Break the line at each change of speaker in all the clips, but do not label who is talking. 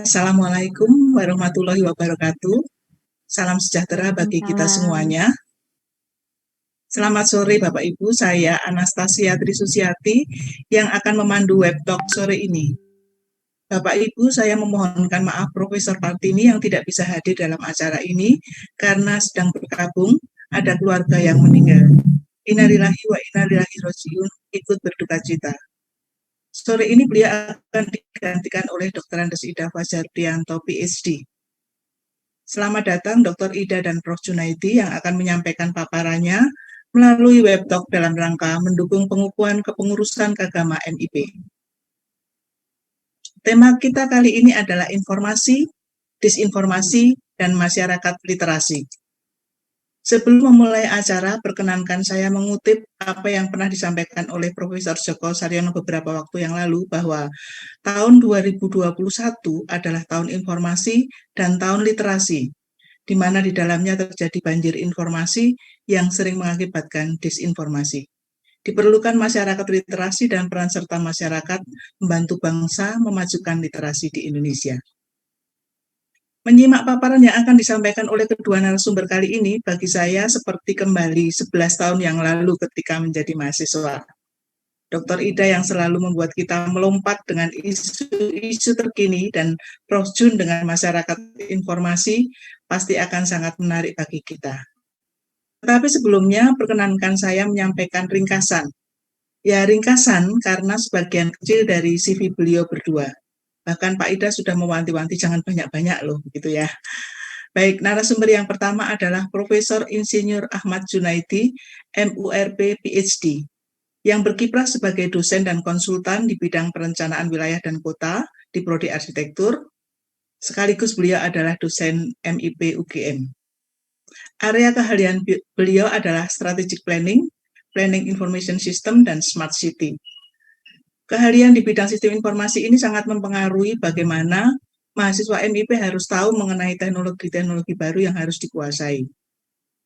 Assalamualaikum warahmatullahi wabarakatuh. Salam sejahtera bagi kita semuanya. Selamat sore Bapak Ibu, saya Anastasia Trisusiati yang akan memandu webtalk sore ini. Bapak Ibu, saya memohonkan maaf Profesor Partini yang tidak bisa hadir dalam acara ini karena sedang berkabung, ada keluarga yang meninggal. Innalillahi wa innalillahi rajiun, ikut berduka cita. Sore ini beliau akan digantikan oleh Dr. Andes Ida Fajardianto, PhD. Selamat datang Dr. Ida dan Prof. Junaidi yang akan menyampaikan paparannya melalui webtalk dalam rangka mendukung pengukuhan kepengurusan keagama MIP. Tema kita kali ini adalah informasi, disinformasi, dan masyarakat literasi. Sebelum memulai acara, perkenankan saya mengutip apa yang pernah disampaikan oleh Profesor Joko Saryono beberapa waktu yang lalu bahwa tahun 2021 adalah tahun informasi dan tahun literasi, di mana di dalamnya terjadi banjir informasi yang sering mengakibatkan disinformasi. Diperlukan masyarakat literasi dan peran serta masyarakat membantu bangsa memajukan literasi di Indonesia. Menyimak paparan yang akan disampaikan oleh kedua narasumber kali ini bagi saya seperti kembali 11 tahun yang lalu ketika menjadi mahasiswa. Dr. Ida yang selalu membuat kita melompat dengan isu-isu terkini dan Prof. Jun dengan masyarakat informasi pasti akan sangat menarik bagi kita. Tetapi sebelumnya perkenankan saya menyampaikan ringkasan. Ya ringkasan karena sebagian kecil dari CV beliau berdua. Bahkan Pak Ida sudah mewanti-wanti jangan banyak-banyak loh, gitu ya. Baik, narasumber yang pertama adalah Profesor Insinyur Ahmad Junaidi, MURP PhD, yang berkiprah sebagai dosen dan konsultan di bidang perencanaan wilayah dan kota di Prodi Arsitektur, sekaligus beliau adalah dosen MIP UGM. Area keahlian beliau adalah Strategic Planning, Planning Information System, dan Smart City. Keahlian di bidang sistem informasi ini sangat mempengaruhi bagaimana mahasiswa MIP harus tahu mengenai teknologi-teknologi baru yang harus dikuasai.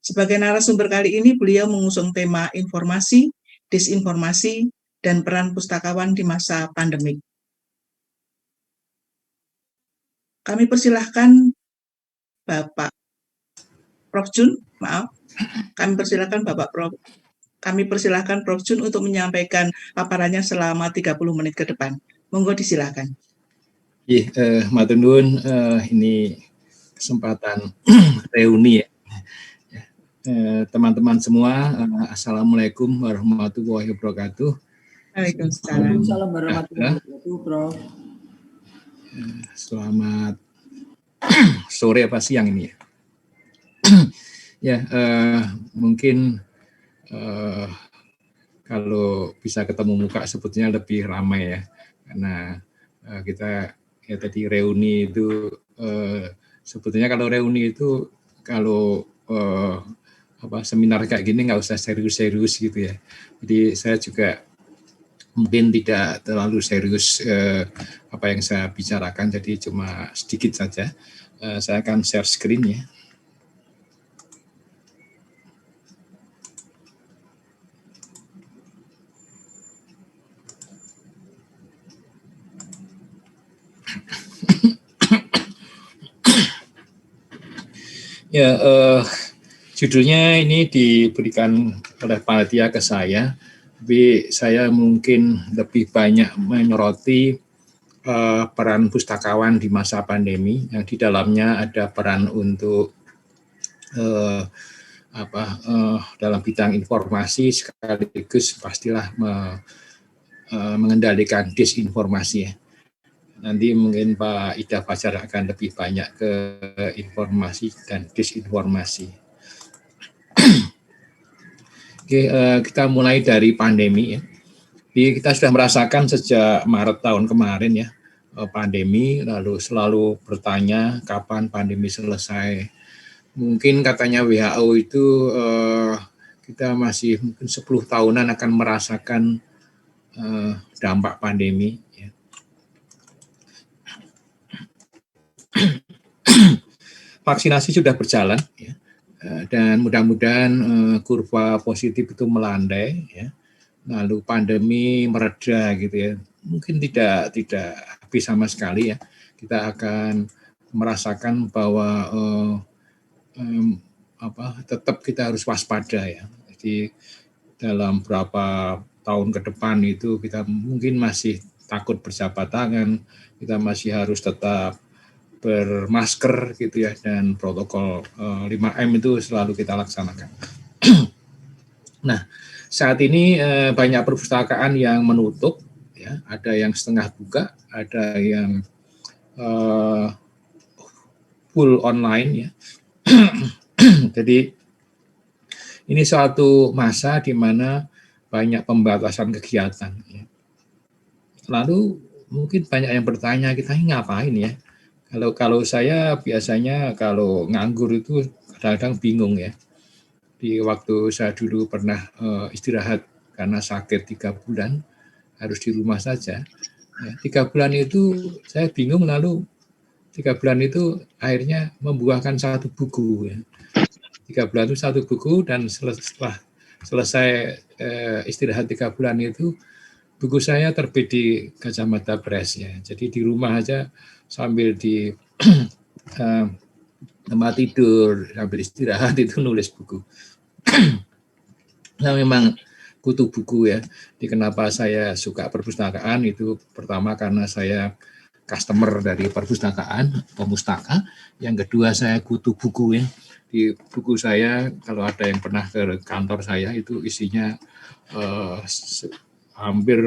Sebagai narasumber kali ini, beliau mengusung tema informasi, disinformasi, dan peran pustakawan di masa pandemik. Kami persilahkan Bapak Prof. Jun, kami persilahkan Bapak Prof. Kami persilahkan Prof. Jun untuk menyampaikan paparannya selama 30 menit ke depan. Monggo disilahkan.
Matur nuwun, ini kesempatan reuni ya. Teman-teman semua, Assalamualaikum warahmatullahi wabarakatuh.
Waalaikumsalam.
Waalaikumsalam warahmatullahi wabarakatuh, Prof.
Selamat sore apa siang ini ya. Mungkin kalau bisa ketemu muka sebetulnya lebih ramai ya, karena kita ya tadi reuni itu sebetulnya kalau reuni itu kalau seminar kayak gini nggak usah serius-serius gitu ya. Jadi saya juga mungkin tidak terlalu serius apa yang saya bicarakan, jadi cuma sedikit saja. Saya akan share screen ya. Judulnya ini diberikan oleh panitia ke saya, tapi saya mungkin lebih banyak menyoroti peran pustakawan di masa pandemi, yang di dalamnya ada peran untuk dalam bidang informasi sekaligus pastilah mengendalikan disinformasi ya. Nanti mungkin Pak Ida Fajar akan lebih banyak ke informasi dan disinformasi. Oke, kita mulai dari pandemi ya. Jadi kita sudah merasakan sejak Maret tahun kemarin ya, pandemi, lalu selalu bertanya kapan pandemi selesai. Mungkin katanya WHO itu kita masih mungkin 10 tahunan akan merasakan dampak pandemi. Ya. Vaksinasi sudah berjalan ya, dan mudah-mudahan kurva positif itu melandai ya, lalu pandemi mereda gitu ya, mungkin tidak habis sama sekali ya, kita akan merasakan bahwa tetap kita harus waspada ya. Jadi dalam beberapa tahun ke depan itu kita mungkin masih takut berjabat tangan, kita masih harus tetap bermasker gitu ya, dan protokol 5M itu selalu kita laksanakan. Nah, saat ini banyak perpustakaan yang menutup ya, ada yang setengah buka, ada yang full online ya. Jadi ini suatu masa di mana banyak pembatasan kegiatan ya. Lalu mungkin banyak yang bertanya, kita ini ngapain ya? Kalau saya biasanya kalau nganggur itu kadang-kadang bingung ya. Di waktu saya dulu pernah istirahat karena sakit 3 bulan, harus di rumah saja. Ya, 3 bulan itu saya bingung, lalu 3 bulan itu akhirnya membuahkan 1 buku ya. 3 bulan itu 1 buku, dan setelah selesai istirahat 3 bulan itu, buku saya terbit di Gajah Mada Press ya. Jadi di rumah aja sambil di tempat tidur, sambil istirahat itu nulis buku. Nah, memang butuh buku ya. Jadi kenapa saya suka perpustakaan itu pertama karena saya customer dari perpustakaan, pemustaka. Yang kedua saya butuh buku ya. Di buku saya, kalau ada yang pernah ke kantor saya, itu isinya hampir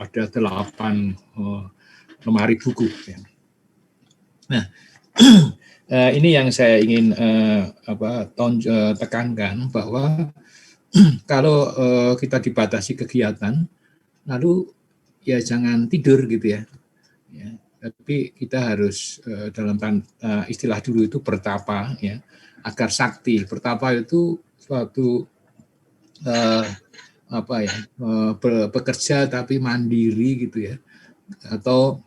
ada 8 lemari buku. Ya. Nah, ini yang saya ingin tekankan, bahwa kalau kita dibatasi kegiatan, lalu ya jangan tidur gitu ya. Tapi kita harus dalam istilah dulu itu bertapa ya, agar sakti. Bertapa itu suatu bekerja tapi mandiri gitu ya, atau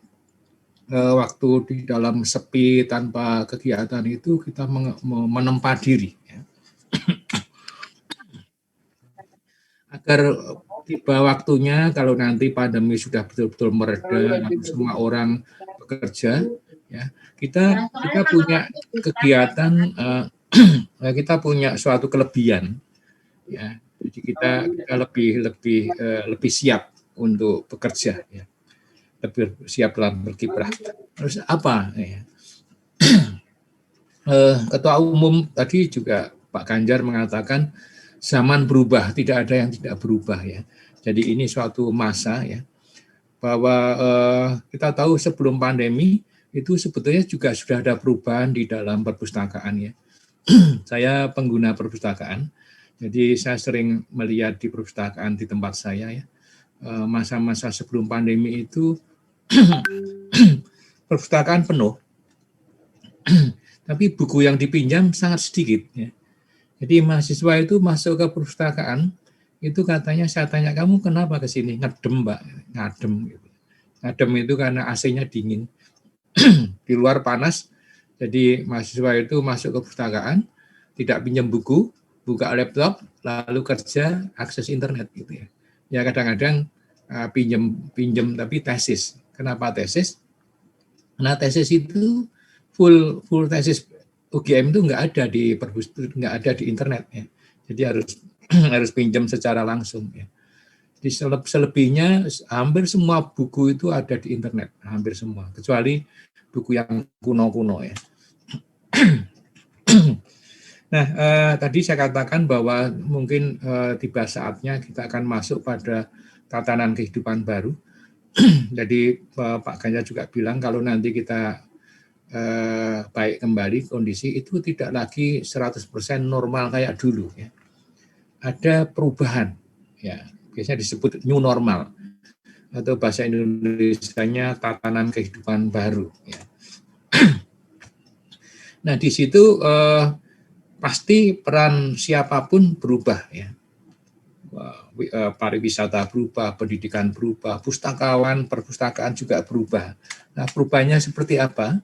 waktu di dalam sepi tanpa kegiatan itu kita menempa diri ya. Agar tiba waktunya kalau nanti pandemi sudah betul-betul mereda, semua orang bekerja ya, kita punya kegiatan, kita punya suatu kelebihan ya. Jadi kita lebih siap untuk bekerja ya, lebih siap dalam berkiprah. Terus apa ya? Ketua Umum tadi juga Pak Ganjar mengatakan zaman berubah, tidak ada yang tidak berubah ya. Jadi ini suatu masa ya, bahwa kita tahu sebelum pandemi itu sebetulnya juga sudah ada perubahan di dalam perpustakaan ya. Saya pengguna perpustakaan, jadi saya sering melihat di perpustakaan di tempat saya ya, masa-masa sebelum pandemi itu perpustakaan penuh, tapi buku yang dipinjam sangat sedikit ya. Jadi mahasiswa itu masuk ke perpustakaan, itu katanya saya tanya, kamu kenapa ke sini? Ngedem, Mbak. Ngadem. Ngadem itu karena AC-nya dingin. Di luar panas, jadi mahasiswa itu masuk ke perpustakaan, tidak pinjam buku, buka laptop, lalu kerja, akses internet gitu ya. Ya kadang-kadang pinjam tapi tesis. Kenapa tesis? Karena tesis itu full tesis UGM itu nggak ada di internet ya. Jadi harus pinjam secara langsung ya. Di selebihnya hampir semua buku itu ada di internet, hampir semua, kecuali buku yang kuno-kuno ya. Nah, tadi saya katakan bahwa mungkin tiba saatnya kita akan masuk pada tatanan kehidupan baru. Jadi Pak Ganjar juga bilang kalau nanti kita baik kembali kondisi itu tidak lagi 100% normal kayak dulu ya. Ada perubahan ya, biasanya disebut new normal atau bahasa Indonesianya tatanan kehidupan baru ya. Nah, di situ pasti peran siapapun berubah ya. Pariwisata berubah, pendidikan berubah, perpustakaan juga berubah. Nah, perubahannya seperti apa?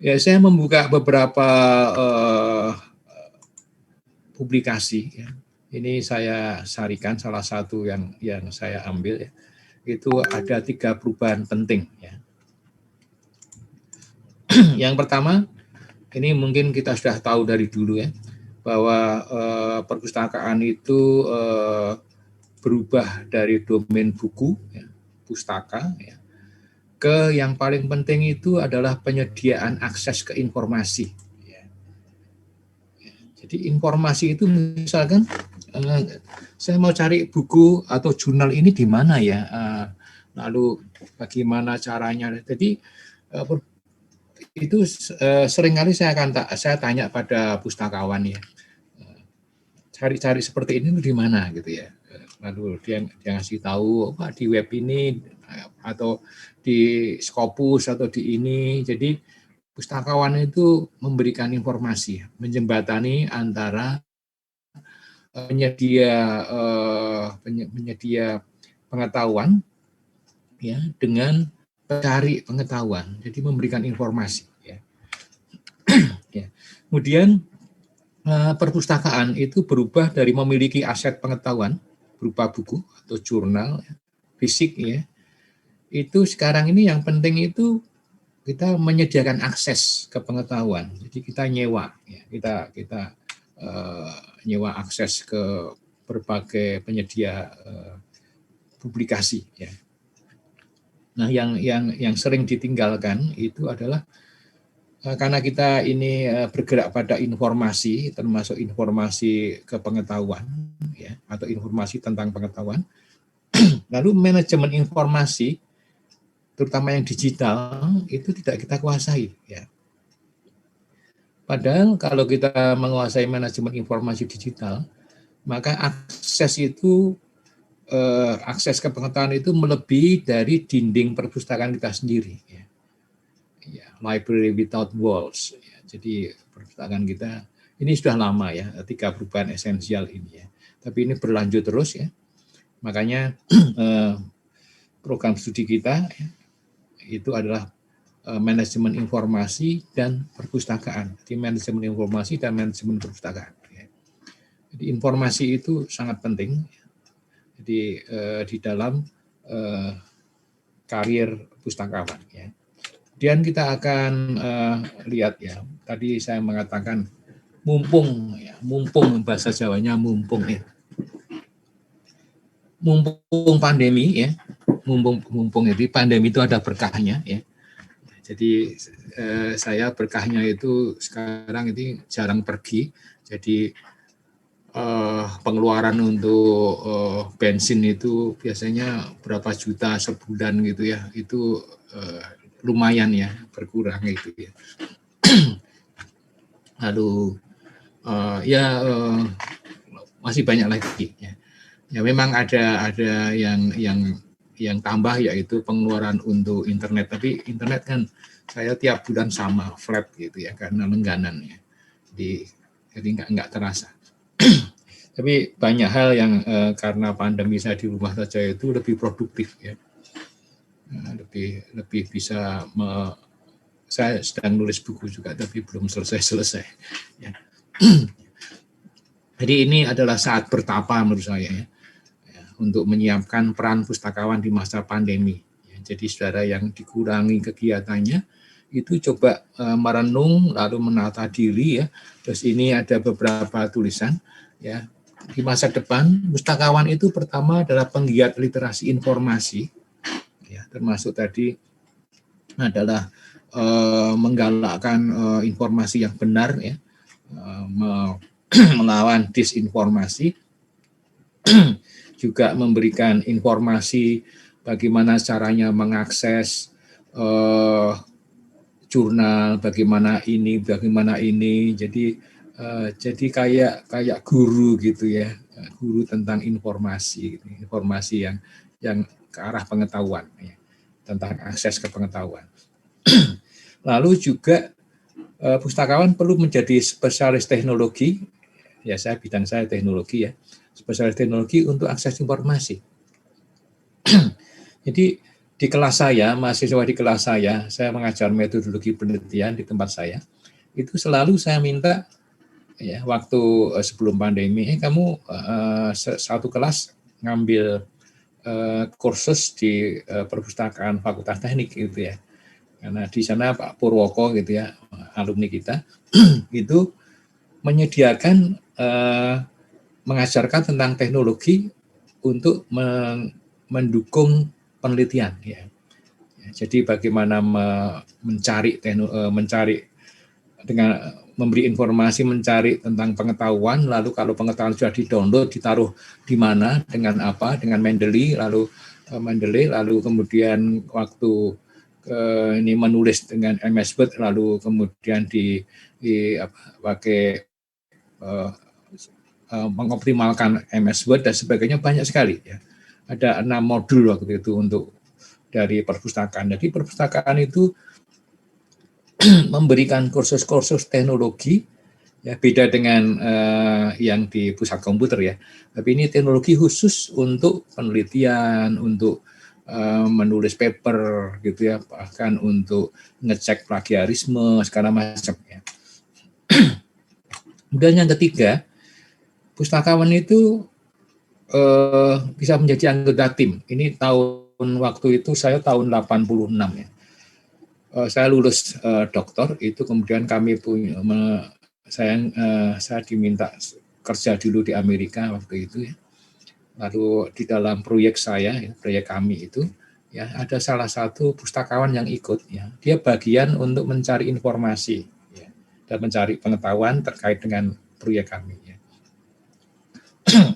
Ya, saya membuka beberapa publikasi. Ya. Ini saya sarikan salah satu yang saya ambil. Ya. Itu ada 3 perubahan penting. Ya. Yang pertama, ini mungkin kita sudah tahu dari dulu ya, bahwa perpustakaan itu berubah dari domain buku, ya, pustaka, ya, ke yang paling penting itu adalah penyediaan akses ke informasi. Ya. Jadi informasi itu misalkan saya mau cari buku atau jurnal ini di mana ya, lalu bagaimana caranya. Jadi itu seringkali saya tanya pada pustakawan ya, cari-cari seperti ini di mana gitu ya. Lalu dia ngasih tahu di web ini atau di Scopus atau di ini. Jadi pustakawan itu memberikan informasi, menjembatani antara penyedia pengetahuan ya dengan pencari pengetahuan. Jadi memberikan informasi ya. Ya. Kemudian perpustakaan itu berubah dari memiliki aset pengetahuan berupa buku atau jurnal fisik ya. Itu sekarang ini yang penting itu kita menyediakan akses ke pengetahuan. Jadi kita nyewa ya. Kita nyewa akses ke berbagai penyedia publikasi ya. Nah, yang sering ditinggalkan itu adalah karena kita ini bergerak pada informasi, termasuk informasi kepengetahuan, ya, atau informasi tentang pengetahuan. Lalu manajemen informasi, terutama yang digital, itu tidak kita kuasai. Ya. Padahal kalau kita menguasai manajemen informasi digital, maka akses ke pengetahuan itu melebihi dari dinding perpustakaan kita sendiri. Ya. Ya, library without walls. Ya, jadi perpustakaan kita ini sudah lama ya, 3 perubahan esensial ini ya. Tapi ini berlanjut terus ya. Makanya program studi kita ya, itu adalah manajemen informasi dan perpustakaan. Jadi manajemen informasi dan manajemen perpustakaan. Ya. Jadi informasi itu sangat penting. Jadi di dalam karir pustakawan ya. Kemudian kita akan lihat ya, tadi saya mengatakan mumpung bahasa Jawanya mumpung ya. Mumpung pandemi ya, mumpung jadi pandemi itu ada berkahnya ya. Jadi saya berkahnya itu sekarang ini jarang pergi, jadi pengeluaran untuk bensin itu biasanya berapa juta sebulan gitu ya, itu lumayan ya, berkurang itu ya. Lalu masih banyak lagi ya. Ya memang ada yang tambah yaitu pengeluaran untuk internet, tapi internet kan saya tiap bulan sama flat gitu ya karena langganan ya. Jadi nggak terasa. Tapi banyak hal yang karena pandemi saya di rumah saja itu lebih produktif ya. Lebih bisa saya sedang nulis buku juga tapi belum selesai ya. Jadi ini adalah saat bertapa menurut saya ya, untuk menyiapkan peran pustakawan di masa pandemi ya. Jadi saudara yang dikurangi kegiatannya itu coba merenung lalu menata diri ya. Terus ini ada beberapa tulisan ya. Di masa depan pustakawan itu pertama adalah penggiat literasi informasi. Termasuk tadi adalah menggalakkan informasi yang benar ya, melawan disinformasi, juga memberikan informasi bagaimana caranya mengakses jurnal, bagaimana ini, jadi kayak guru gitu ya, guru tentang informasi yang ke arah pengetahuan ya, tentang akses ke pengetahuan. Lalu juga pustakawan perlu menjadi spesialis teknologi, ya bidang saya teknologi ya, spesialis teknologi untuk akses informasi. Jadi di kelas saya, mahasiswa di kelas saya mengajar metodologi penelitian di tempat saya, itu selalu saya minta ya waktu sebelum pandemi, kamu satu kelas ngambil kursus di perpustakaan Fakultas Teknik gitu ya. Karena di sana Pak Purwoko gitu ya, alumni kita itu menyediakan mengajarkan tentang teknologi untuk mendukung penelitian ya. Jadi bagaimana mencari dengan memberi informasi, mencari tentang pengetahuan, lalu kalau pengetahuan sudah di-download, ditaruh di mana, dengan apa, dengan Mendeley, lalu kemudian waktu ini menulis dengan MS Word, lalu kemudian pakai mengoptimalkan MS Word dan sebagainya, banyak sekali ya. Ada 6 modul waktu itu untuk dari perpustakaan. Jadi perpustakaan itu memberikan kursus-kursus teknologi ya, beda dengan yang di pusat komputer ya. Tapi ini teknologi khusus untuk penelitian, untuk menulis paper gitu ya, bahkan untuk ngecek plagiarisme segala macam ya. Kemudian yang ketiga, pustakawan itu bisa menjadi anggota tim. Ini waktu itu saya tahun 86 ya. Saya lulus doktor, itu kemudian kami punya saya diminta kerja dulu di Amerika waktu itu ya. Lalu di dalam proyek kami itu ya, ada salah satu pustakawan yang ikut ya. Dia bagian untuk mencari informasi ya, dan mencari pengetahuan terkait dengan proyek kami ya.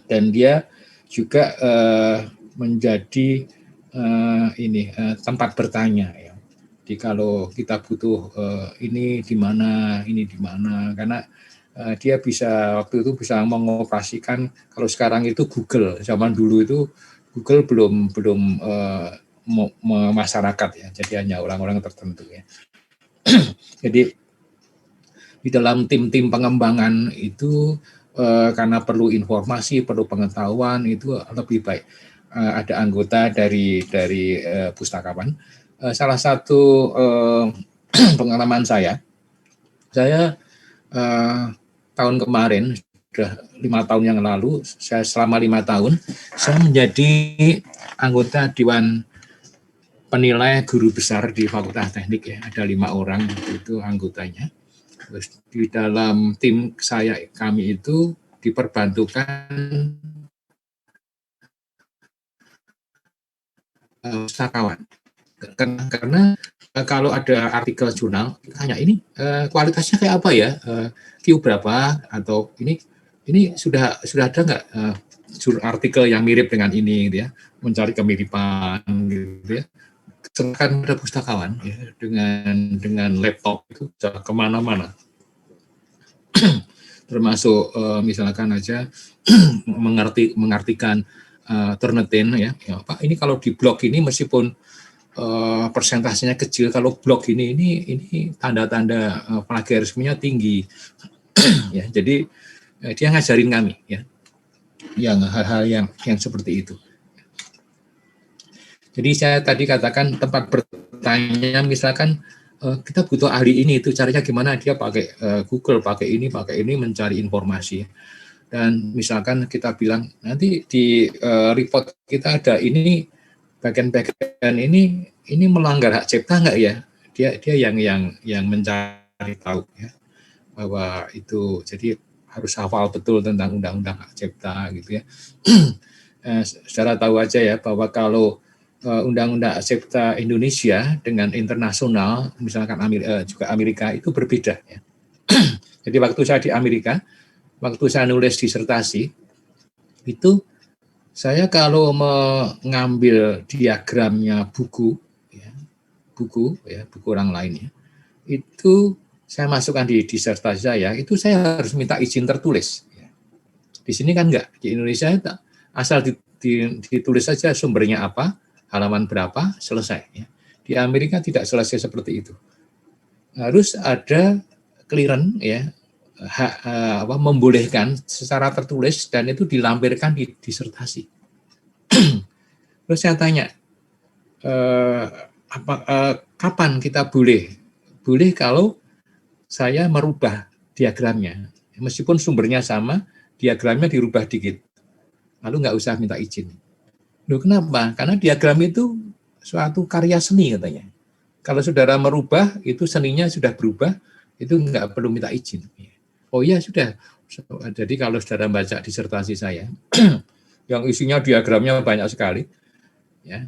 Dan dia juga menjadi tempat bertanya ya. Jadi kalau kita butuh ini di mana, karena dia waktu itu bisa mengoperasikan, kalau sekarang itu Google, zaman dulu itu Google belum masyarakat ya, jadi hanya orang-orang tertentu ya. Jadi di dalam tim-tim pengembangan itu karena perlu informasi, perlu pengetahuan, itu lebih baik ada anggota dari pustakawan. Salah satu pengalaman saya tahun kemarin, sudah 5 tahun yang lalu, selama 5 tahun, saya menjadi anggota Dewan Penilai Guru Besar di Fakultas Teknik ya, ada 5 orang itu anggotanya. Terus di dalam tim kami itu diperbantukan pustakawan. Karena kalau ada artikel jurnal, tanya ini kualitasnya kayak apa ya, Q berapa, atau ini sudah ada nggak artikel yang mirip dengan ini gitu ya, mencari kemiripan gitu ya. Serahkan pada pustakawan ya, dengan laptop itu bisa kemana-mana. Termasuk misalkan aja mengartikan Turnitin ya, Pak, ini kalau di blog ini meskipun persentasenya kecil, kalau blog ini tanda-tanda plagiarismenya tinggi ya. Jadi dia ngajarin kami ya, yang hal-hal yang seperti itu. Jadi saya tadi katakan tempat bertanya, misalkan kita butuh ahli ini, itu caranya gimana, dia pakai Google, pakai ini mencari informasi. Dan misalkan kita bilang nanti di report kita ada ini, bagian ini melanggar hak cipta nggak ya? Dia yang mencari tahu ya, bahwa itu, jadi harus hafal betul tentang undang-undang hak cipta gitu ya. Secara tahu aja ya, bahwa kalau undang-undang hak cipta Indonesia dengan internasional, misalkan juga Amerika, itu berbeda ya. Jadi waktu saya di Amerika, waktu saya nulis disertasi, itu saya kalau mengambil diagramnya buku orang lain ya, itu saya masukkan di disertasi saya, itu saya harus minta izin tertulis. Di sini kan enggak, di Indonesia asal ditulis saja sumbernya apa, halaman berapa, selesai ya. Di Amerika tidak selesai seperti itu. Harus ada clearance ya, membolehkan secara tertulis, dan itu dilampirkan di disertasi. Terus saya tanya, kapan kita boleh kalau saya merubah diagramnya, meskipun sumbernya sama, diagramnya dirubah dikit, lalu nggak usah minta izin. Loh, kenapa? Karena diagram itu suatu karya seni katanya. kalau saudara merubah, itu seninya sudah berubah, itu nggak perlu minta izin. Oh iya sudah. Jadi kalau saudara baca disertasi saya, yang isinya diagramnya banyak sekali, ya,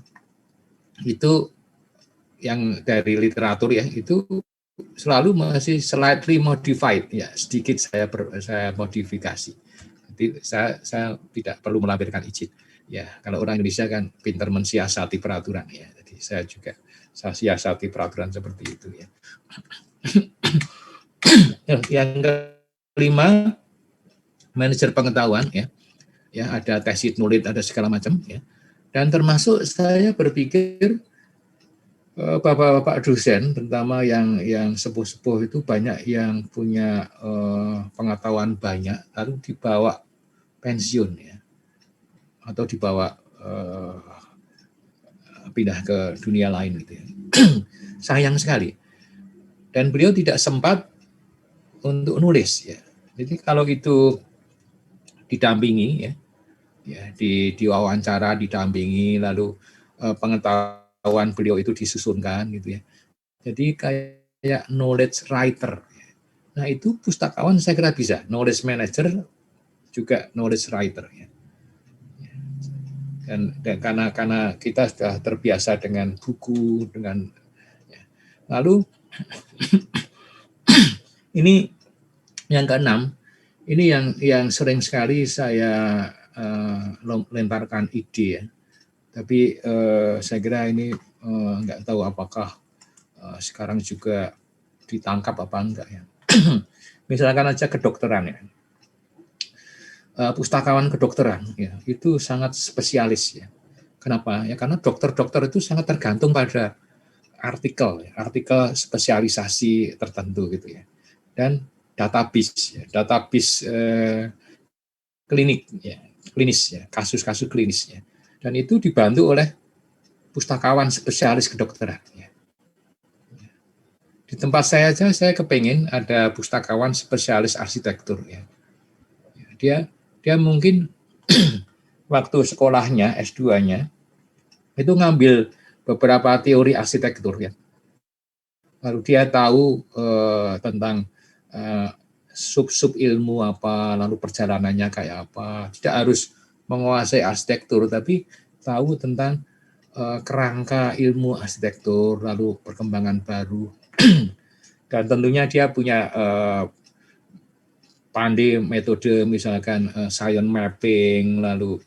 itu yang dari literatur ya, itu selalu masih slightly modified, ya, sedikit saya modifikasi. Jadi saya tidak perlu melampirkan izin. Ya, kalau orang Indonesia kan pintar mensiasati peraturan ya. Jadi saya siasati peraturan seperti itu ya. Yang kelima, manajer pengetahuan ya. Ya, ada tesit nulit, ada segala macam ya. Dan termasuk saya berpikir bapak-bapak dosen, terutama yang sepuh-sepuh itu banyak yang punya pengetahuan banyak, lalu dibawa pensiun ya, atau dibawa pindah ke dunia lain gitu ya. Sayang sekali. Dan beliau tidak sempat untuk nulis ya. Jadi kalau itu didampingi ya diwawancara, didampingi, lalu pengetahuan beliau itu disusunkan gitu ya. Jadi kayak knowledge writer. Nah itu pustakawan saya kira bisa, knowledge manager juga knowledge writer ya. Dan karena kita sudah terbiasa dengan buku, dengan ya. Lalu ini yang keenam, ini yang sering sekali saya lemparkan ide ya. Tapi saya kira ini nggak tahu apakah sekarang juga ditangkap apa enggak ya. Misalkan aja kedokteran ya. Pustakawan kedokteran ya, itu sangat spesialis ya. Kenapa? Ya karena dokter-dokter itu sangat tergantung pada artikel spesialisasi tertentu gitu ya. Dan database klinis ya, kasus-kasus klinis ya. Dan itu dibantu oleh pustakawan spesialis kedokteran ya. Di tempat saya aja saya kepengen ada pustakawan spesialis arsitektur ya. Dia mungkin waktu sekolahnya S2-nya itu ngambil beberapa teori arsitektur ya. Lalu dia tahu tentang sub-sub ilmu apa, lalu perjalanannya kayak apa. Tidak harus menguasai arsitektur, tapi tahu tentang kerangka ilmu arsitektur, lalu perkembangan baru. Dan tentunya dia punya pandai metode misalkan science mapping, lalu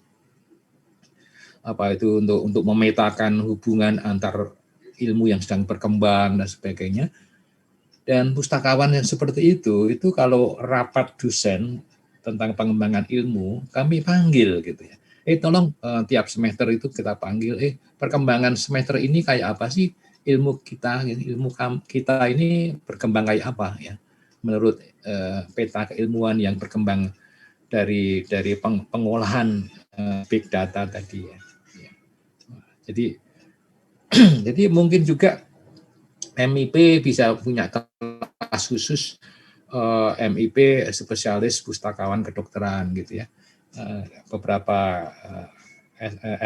apa itu untuk memetakan hubungan antar ilmu yang sedang berkembang dan sebagainya. Dan pustakawan yang seperti itu kalau rapat dosen tentang pengembangan ilmu, kami panggil gitu ya. Tolong tiap semester itu kita panggil, perkembangan semester ini kayak apa sih ilmu kita ini berkembang kayak apa ya? Menurut peta keilmuan yang berkembang dari pengolahan big data tadi ya. Jadi mungkin juga MIP bisa punya kelas khusus MIP spesialis pustakawan kedokteran gitu ya. Beberapa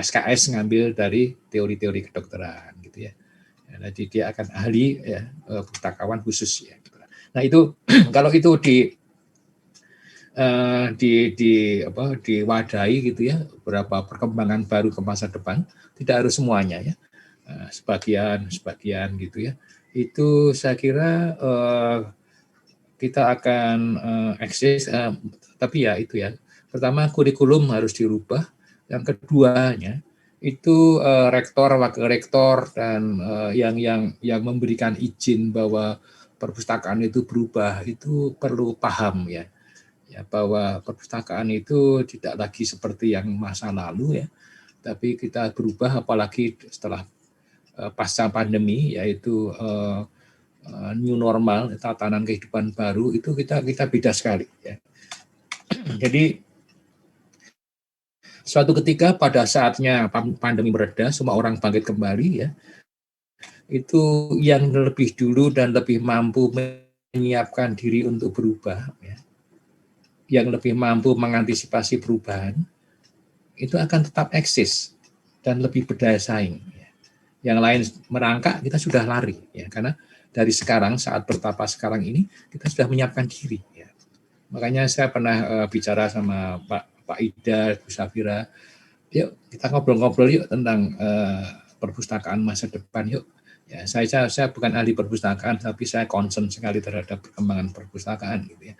SKS ngambil dari teori-teori kedokteran gitu ya. Jadi dia akan ahli ya, pustakawan khusus ya. Nah itu kalau itu diwadahi gitu ya, beberapa perkembangan baru ke masa depan, tidak harus semuanya ya, sebagian gitu ya. Itu saya kira kita akan eksis, tapi ya itu ya. Pertama kurikulum harus dirubah, yang keduanya itu rektor, wakil rektor dan yang memberikan izin bahwa perpustakaan itu berubah itu perlu paham ya bahwa perpustakaan itu tidak lagi seperti yang masa lalu ya, tapi kita berubah apalagi setelah pasca pandemi yaitu new normal, tatanan kehidupan baru itu kita beda sekali ya. Jadi suatu ketika pada saatnya pandemi mereda, semua orang bangkit kembali ya. Itu yang lebih dulu dan lebih mampu menyiapkan diri untuk berubah ya. Yang lebih mampu mengantisipasi perubahan itu akan tetap eksis dan lebih berdaya saing ya. yang lain merangkak, kita sudah lari ya, karena dari sekarang saat bertapa sekarang ini kita sudah menyiapkan diri ya. Makanya saya pernah bicara sama Pak Ida, Bu Safira, yuk kita ngobrol-ngobrol yuk tentang perpustakaan masa depan yuk. Ya, saya bukan ahli perpustakaan, tapi saya concern sekali terhadap perkembangan perpustakaan gitu ya.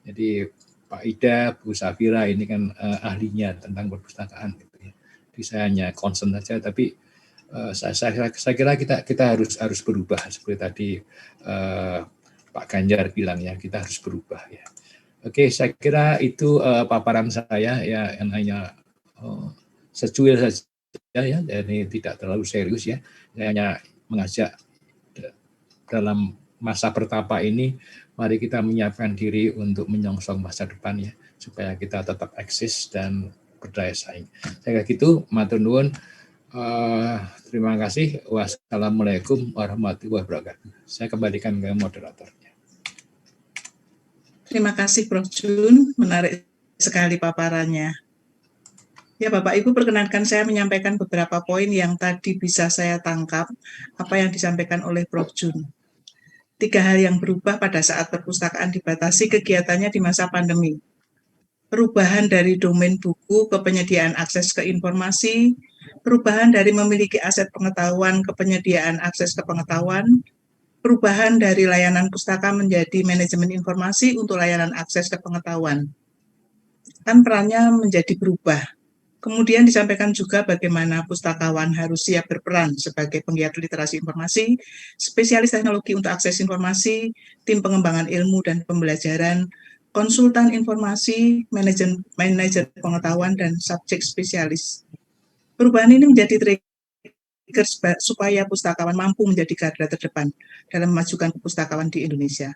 Jadi Pak Ida, Bu Safira ini kan ahlinya tentang perpustakaan gitu ya. Jadi saya hanya concern saja, tapi saya kira kita harus berubah seperti tadi Pak Ganjar bilang ya, kita harus berubah ya. Oke, saya kira itu paparan saya ya, yang hanya secuil saja ya, jadi tidak terlalu serius ya. Saya hanya mengajak dalam masa bertapa ini, mari kita menyiapkan diri untuk menyongsong masa depan ya, supaya kita tetap eksis dan berdaya saing. Saya kira gitu, matur nuwun. Terima kasih. Wassalamualaikum warahmatullahi wabarakatuh. Saya kembalikan ke moderatornya.
Terima kasih Prof. Jun, menarik sekali paparannya. Ya Bapak Ibu, perkenankan saya menyampaikan beberapa poin yang tadi bisa saya tangkap apa yang disampaikan oleh Prof. Jun. 3 hal yang berubah pada saat perpustakaan dibatasi kegiatannya di masa pandemi. Perubahan dari domain buku ke penyediaan akses ke informasi, perubahan dari memiliki aset pengetahuan ke penyediaan akses ke pengetahuan, perubahan dari layanan pustaka menjadi manajemen informasi untuk layanan akses ke pengetahuan. Kan perannya menjadi berubah. Kemudian disampaikan juga bagaimana pustakawan harus siap berperan sebagai penggiat literasi informasi, spesialis teknologi untuk akses informasi, tim pengembangan ilmu dan pembelajaran, konsultan informasi, manajer pengetahuan, dan subjek spesialis. Perubahan ini menjadi trigger supaya pustakawan mampu menjadi garda terdepan dalam memajukan pustakawan di Indonesia.